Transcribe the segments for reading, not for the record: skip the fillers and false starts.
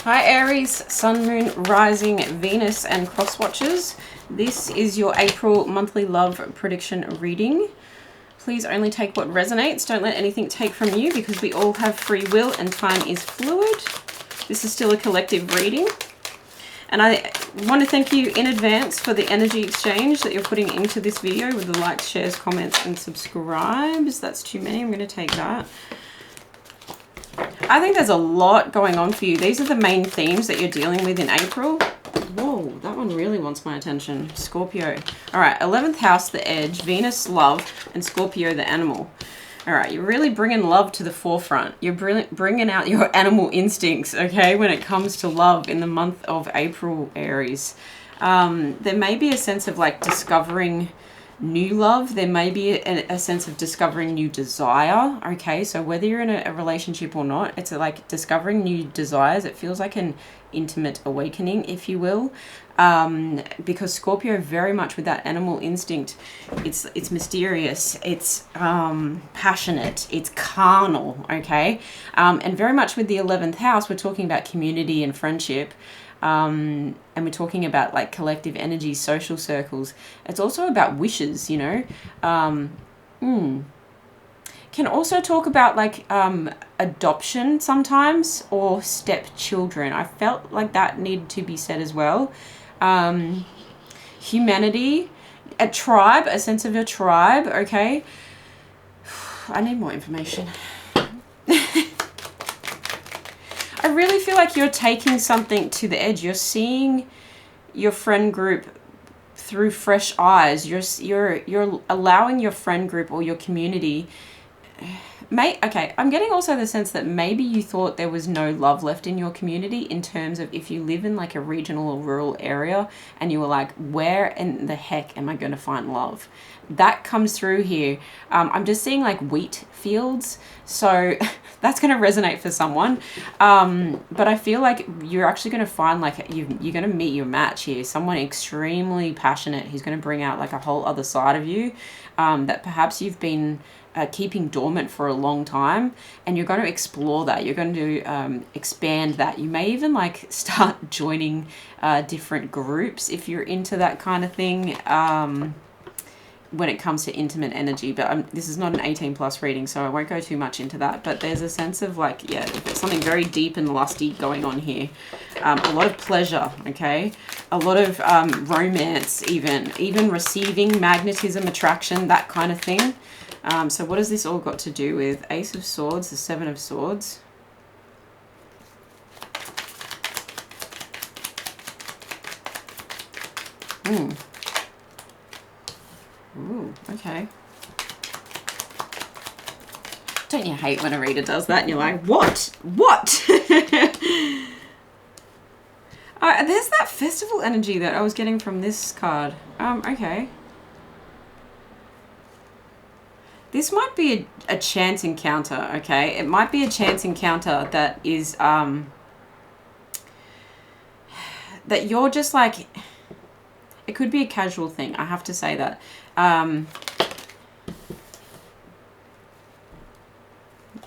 Hi Aries, Sun, Moon, Rising, Venus and Cross Watchers. This is your April monthly love prediction reading. Please only take what resonates. Don't let anything take from you because we all have free will and time is fluid. This is still a collective reading. And I want to thank you in advance for the energy exchange that you're putting into this video with the likes, shares, comments and subscribes. That's too many. I'm going to take that. I think there's a lot going on for you. These are the main themes that you're dealing with in April. Whoa, that one really wants my attention. Scorpio. All right, 11th house, the edge, Venus, love, and Scorpio, the animal. All right, you're really bringing love to the forefront. You're bringing out your animal instincts, okay, when it comes to love in the month of April, Aries. There may be a sense of like discovering new love. There may be a sense of discovering new desire. Okay, so whether you're in a relationship or not, it's like discovering new desires. It feels like an intimate awakening, if you will, because Scorpio very much with that animal instinct. It's mysterious, it's passionate, it's carnal. Okay, and very much with the 11th house, we're talking about community and friendship. And we're talking about like collective energy, social circles. It's also about wishes, you know. Can also talk about like adoption sometimes, or stepchildren. I felt like that needed to be said as well. Humanity, a tribe, a sense of a tribe. Okay, I need more information. I really feel like you're taking something to the edge. You're seeing your friend group through fresh eyes. You're allowing your friend group or your community. Okay, I'm getting also the sense that maybe you thought there was no love left in your community, in terms of if you live in like a regional or rural area and you were like, where in the heck am I going to find love? That comes through here. I'm just seeing like wheat fields, so that's going to resonate for someone. But I feel like you're actually going to find like you're going to meet your match here. Someone extremely passionate who's going to bring out like a whole other side of you that perhaps you've been keeping dormant for a long time, and you're going to explore that. You're going to expand that. You may even like start joining different groups if you're into that kind of thing. When it comes to intimate energy, but this is not an 18+ reading, so I won't go too much into that. But there's a sense of like, yeah, there's something very deep and lusty going on here. A lot of pleasure, okay, a lot of romance, even receiving, magnetism, attraction, that kind of thing. So what has this all got to do with Ace of Swords, the Seven of Swords? Ooh, okay. Don't you hate when a reader does that and you're like, what? What? There's that festival energy that I was getting from this card. Okay. This might be a chance encounter, okay? It might be a chance encounter that is, that you're just like, it could be a casual thing. I have to say that.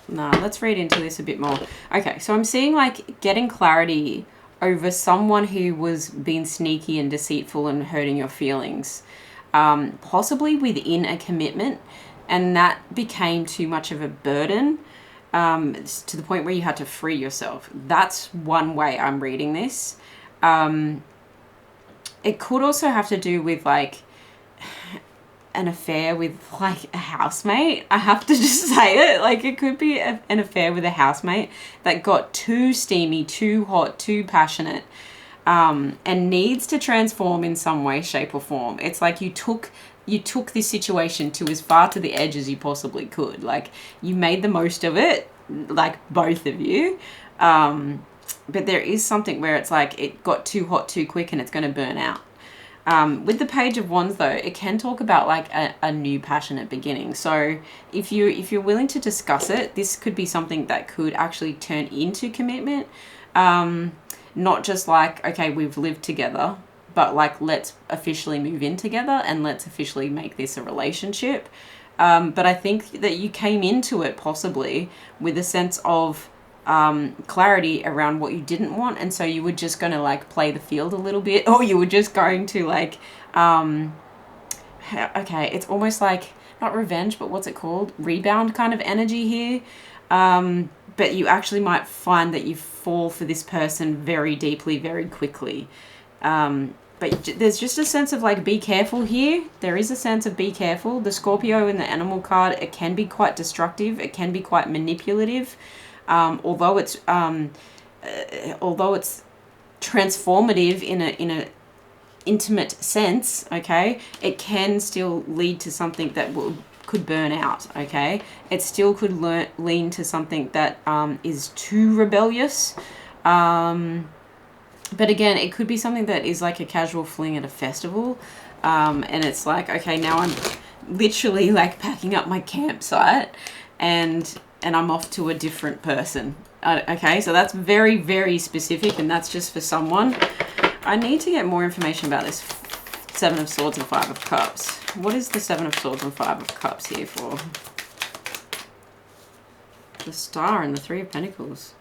Let's read into this a bit more. Okay, so I'm seeing like getting clarity over someone who was being sneaky and deceitful and hurting your feelings, possibly within a commitment, and that became too much of a burden to the point where you had to free yourself. That's one way I'm reading this. It could also have to do with like an affair with like a housemate. I have to just say it. Like it could be an affair with a housemate that got too steamy, too hot, too passionate, and needs to transform in some way, shape or form. It's like you took this situation to as far to the edge as you possibly could. Like you made the most of it, like both of you. But there is something where it's like it got too hot too quick and it's going to burn out. With the Page of Wands though, it can talk about like a new passionate beginning. So if you're willing to discuss it, this could be something that could actually turn into commitment. Not just like, okay, we've lived together, but like let's officially move in together and let's officially make this a relationship. But I think that you came into it possibly with a sense of clarity around what you didn't want, and so you were just going to like play the field a little bit, or you were just going to like okay, it's almost like not revenge, but what's it called, rebound kind of energy here. But you actually might find that you fall for this person very deeply, very quickly. But there's just a sense of like, be careful here. There is a sense of be careful. The Scorpio in the animal card, it can be quite destructive. It can be quite manipulative. Although it's transformative in a intimate sense, okay, it can still lead to something that could burn out, okay? It still could lean to something that is too rebellious. But again, it could be something that is like a casual fling at a festival. And it's like, okay, now I'm literally like packing up my campsite and I'm off to a different person. Okay, so that's very, very specific, and that's just for someone. I need to get more information about this Seven of Swords and Five of Cups. What is the Seven of Swords and Five of Cups here for? The Star and the Three of Pentacles.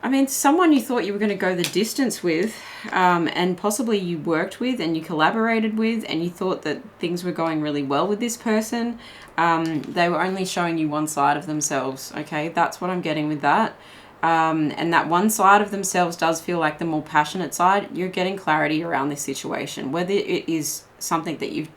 I mean, someone you thought you were going to go the distance with, and possibly you worked with and you collaborated with, and you thought that things were going really well with this person. They were only showing you one side of themselves, okay? That's what I'm getting with that. And that one side of themselves does feel like the more passionate side. You're getting clarity around this situation, whether it is something that you've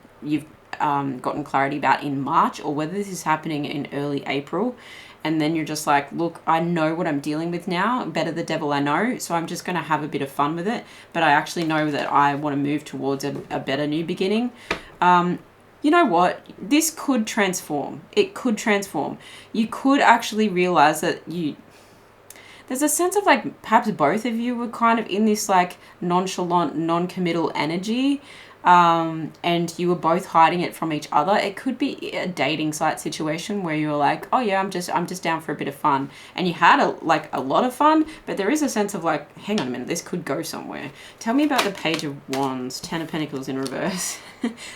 gotten clarity about in March, or whether this is happening in early April. And then you're just like, look, I know what I'm dealing with now. Better the devil I know. So I'm just going to have a bit of fun with it. But I actually know that I want to move towards a better new beginning. You know what? This could transform. It could transform. You could actually realize that there's a sense of like perhaps both of you were kind of in this like nonchalant, non-committal energy. And you were both hiding it from each other. It could be a dating site situation where you're like, oh yeah, I'm just down for a bit of fun. And you had a lot of fun, but there is a sense of like, hang on a minute, this could go somewhere. Tell me about the Page of Wands, Ten of Pentacles in reverse.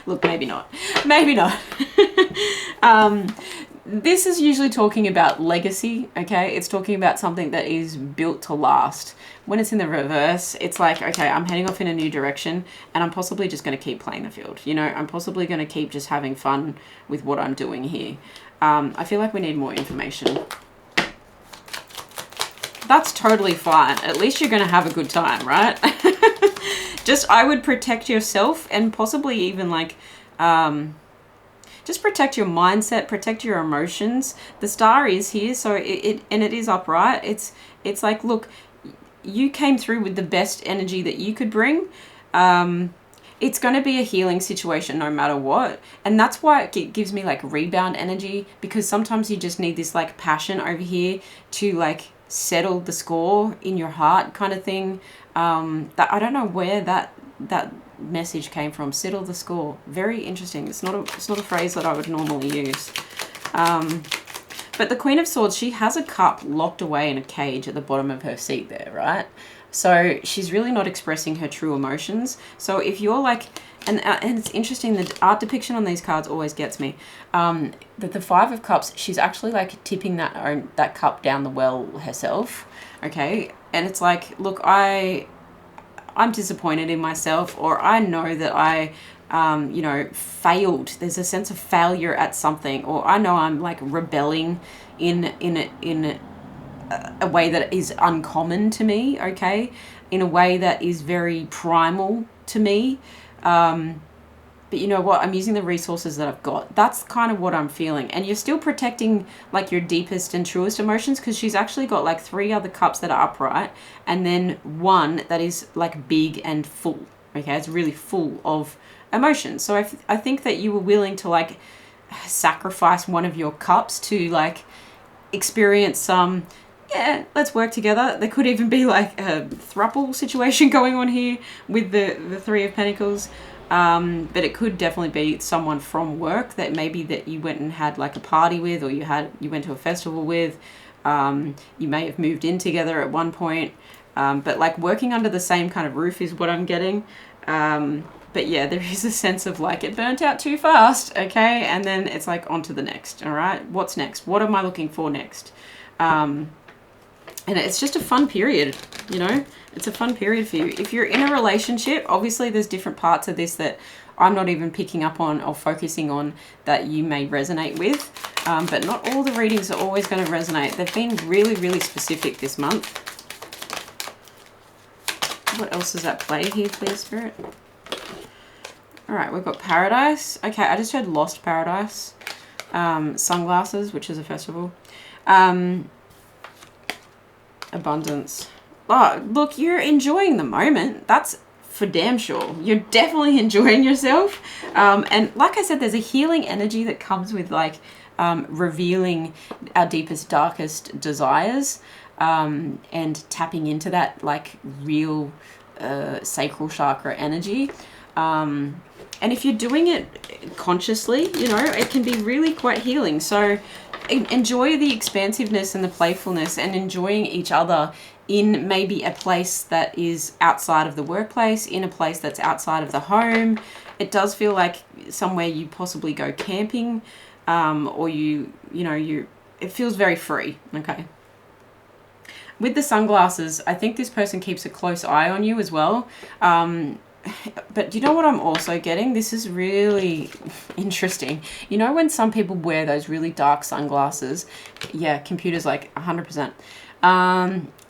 Look, maybe not. Maybe not. This is usually talking about legacy, okay? It's talking about something that is built to last. When it's in the reverse, it's like, okay, I'm heading off in a new direction, and I'm possibly just going to keep playing the field. You know, I'm possibly going to keep just having fun with what I'm doing here. I feel like we need more information. That's totally fine. At least you're going to have a good time, right? Just, I would protect yourself, and possibly even like... just protect your mindset, protect your emotions. The Star is here, so it is upright. It's like, look, you came through with the best energy that you could bring. It's going to be a healing situation no matter what. And that's why it gives me like rebound energy, because sometimes you just need this like passion over here to like settle the score in your heart kind of thing. That I don't know where that message came from. Settle the score. Very interesting. It's not a phrase that I would normally use. But the Queen of Swords, she has a cup locked away in a cage at the bottom of her seat there, right? So she's really not expressing her true emotions. So if you're like, and it's interesting, the art depiction on these cards always gets me. That the Five of Cups, she's actually like tipping that cup down the well herself. Okay, and it's like, look, I'm disappointed in myself, or I know that I, you know, failed. There's a sense of failure at something, or I know I'm like rebelling in a way that is uncommon to me, okay? In a way that is very primal to me. But you know what? I'm using the resources that I've got. That's kind of what I'm feeling. And you're still protecting like your deepest and truest emotions, because she's actually got like 3 other cups that are upright, and then one that is like big and full. Okay, it's really full of emotions. So I think that you were willing to like sacrifice one of your cups to like experience some, yeah, let's work together. There could even be like a throuple situation going on here with the Three of Pentacles. But it could definitely be someone from work that maybe that you went and had like a party with, or you went to a festival with. You may have moved in together at one point. But like working under the same kind of roof is what I'm getting. But yeah, there is a sense of like it burnt out too fast, okay? And then it's like on to the next, all right? What's next? What am I looking for next? And it's just a fun period, you know. It's a fun period for you. If you're in a relationship, obviously there's different parts of this that I'm not even picking up on or focusing on that you may resonate with. But not all the readings are always going to resonate. They've been really, really specific this month. What else is at play here, please, Spirit? All right, we've got Paradise. Okay, I just heard Lost Paradise. Sunglasses, which is a festival. Abundance. Oh, look, you're enjoying the moment. That's for damn sure. You're definitely enjoying yourself. And like I said, there's a healing energy that comes with like revealing our deepest, darkest desires, and tapping into that like real sacral chakra energy. And if you're doing it consciously, you know, it can be really quite healing. So enjoy the expansiveness and the playfulness, and enjoying each other in maybe a place that is outside of the workplace, in a place that's outside of the home. It does feel like somewhere you possibly go camping, or it feels very free. Okay. With the sunglasses, I think this person keeps a close eye on you as well. But do you know what I'm also getting? This is really interesting. You know when some people wear those really dark sunglasses? Yeah, computer's like 100%.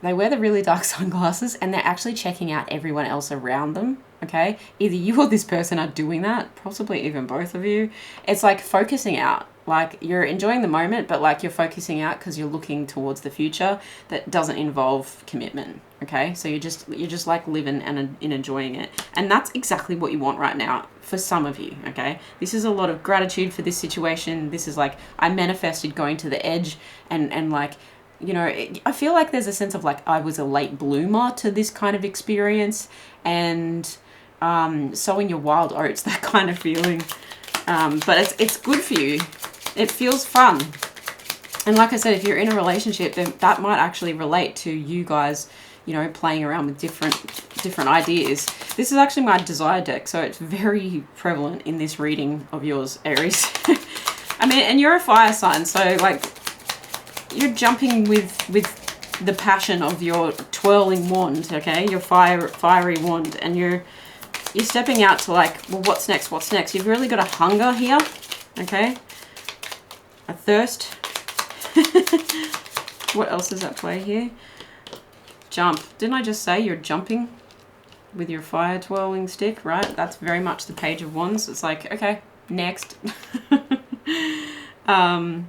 They wear the really dark sunglasses and they're actually checking out everyone else around them, okay? Either you or this person are doing that, possibly even both of you. It's like focusing out. Like you're enjoying the moment, but like you're focusing out because you're looking towards the future that doesn't involve commitment. Okay, so you're just like living and enjoying it, and that's exactly what you want right now for some of you. Okay, this is a lot of gratitude for this situation. This is like I manifested going to the edge, and like, you know, I feel like there's a sense of like I was a late bloomer to this kind of experience, and sowing your wild oats, that kind of feeling. But it's good for you. It feels fun. And like I said, if you're in a relationship, then that might actually relate to you guys, you know, playing around with different ideas. This is actually my desire deck, so it's very prevalent in this reading of yours, Aries. I mean, and you're a fire sign, so like you're jumping with the passion of your twirling wand, okay? Your fiery wand, and you're stepping out to like, well, what's next? What's next? You've really got a hunger here, okay? A thirst. What else is at play here? Jump. Didn't I just say you're jumping with your fire twirling stick, right? That's very much the Page of Wands. It's like, okay, next. I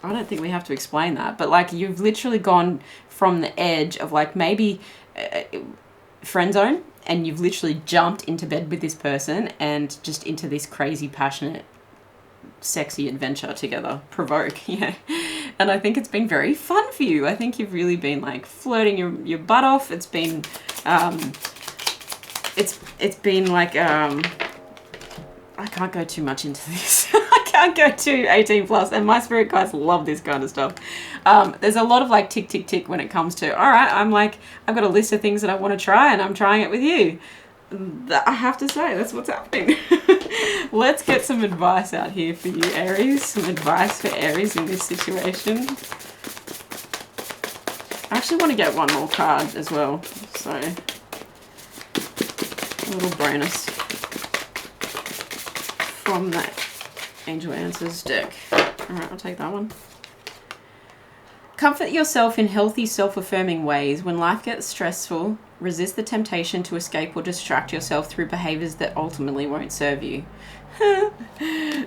don't think we have to explain that, but like you've literally gone from the edge of like maybe friend zone, and you've literally jumped into bed with this person and just into this crazy, passionate, sexy adventure together. Provoke, yeah. And I think it's been very fun for you. I think you've really been like flirting your butt off. It's been it's been like I can't go too much into this. I can't go to 18 plus, and my spirit guides love this kind of stuff. There's a lot of like tick tick tick when it comes to, all right, I'm like, I've got a list of things that I want to try, and I'm trying it with you. I have to say, that's what's happening. Let's get some advice out here for you, Aries. Some advice for Aries in this situation. I actually want to get one more card as well, so a little bonus from that Angel Answers deck. Alright, I'll take that one. Comfort yourself in healthy, self-affirming ways. When life gets stressful, resist the temptation to escape or distract yourself through behaviors that ultimately won't serve you.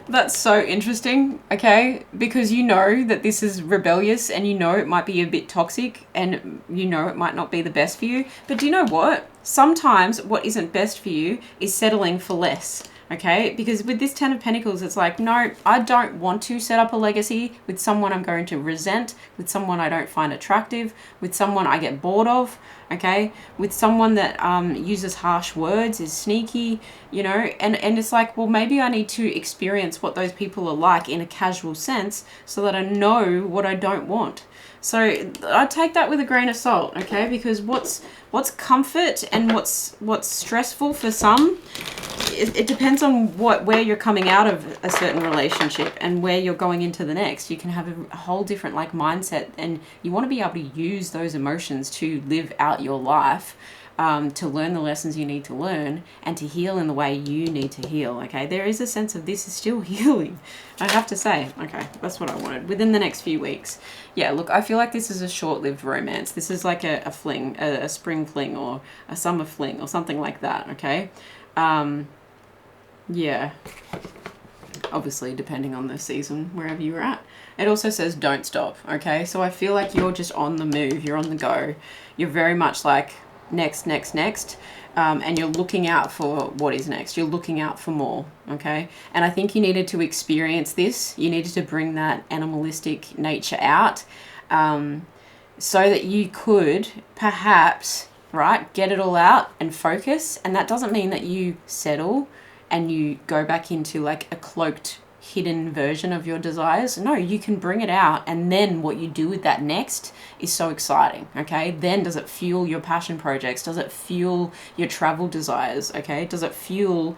That's so interesting, okay? Because you know that this is rebellious, and you know it might be a bit toxic, and you know it might not be the best for you. But do you know what? Sometimes what isn't best for you is settling for less. Okay, because with this 10 of Pentacles, it's like, no, I don't want to set up a legacy with someone I'm going to resent, with someone I don't find attractive, with someone I get bored of, okay, with someone that uses harsh words, is sneaky, you know, and it's like, well, maybe I need to experience what those people are like in a casual sense so that I know what I don't want. So I take that with a grain of salt, okay? Because what's comfort and what's stressful for some, it depends on where you're coming out of a certain relationship and where you're going into the next. You can have a whole different like mindset, and you want to be able to use those emotions to live out your life. To learn the lessons you need to learn and to heal in the way you need to heal, okay? There is a sense of this is still healing, I have to say. Okay, that's what I wanted. Within the next few weeks. Yeah, look, I feel like this is a short-lived romance. This is like a fling, a spring fling or a summer fling or something like that, okay? Yeah. Obviously, depending on the season, wherever you're at. It also says don't stop, okay? So I feel like you're just on the move. You're on the go. You're very much like next, and you're looking out for what is next. You're looking out for more, okay? And I think you needed to experience this. You needed to bring that animalistic nature out, so that you could perhaps, right, get it all out and focus. And that doesn't mean that you settle and you go back into like a cloaked, hidden version of your desires. No, you can bring it out, and then what you do with that next is so exciting, okay? Then does it fuel your passion projects? Does it fuel your travel desires, okay? Does it fuel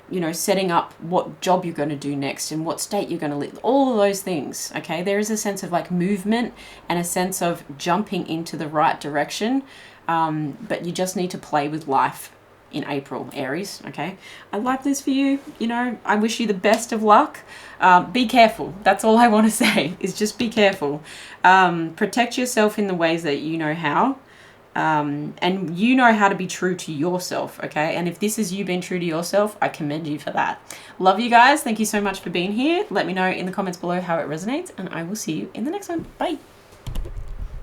you know, setting up what job you're going to do next and what state you're going to live, all of those things, okay? There is a sense of like movement and a sense of jumping into the right direction, but you just need to play with life in April, Aries, okay? I like this for you. You know, I wish you the best of luck. Be careful. That's all I want to say, is just be careful. Protect yourself in the ways that you know how. And you know how to be true to yourself, okay? And if this is you being true to yourself, I commend you for that. Love you guys. Thank you so much for being here. Let me know in the comments below how it resonates, and I will see you in the next one. Bye.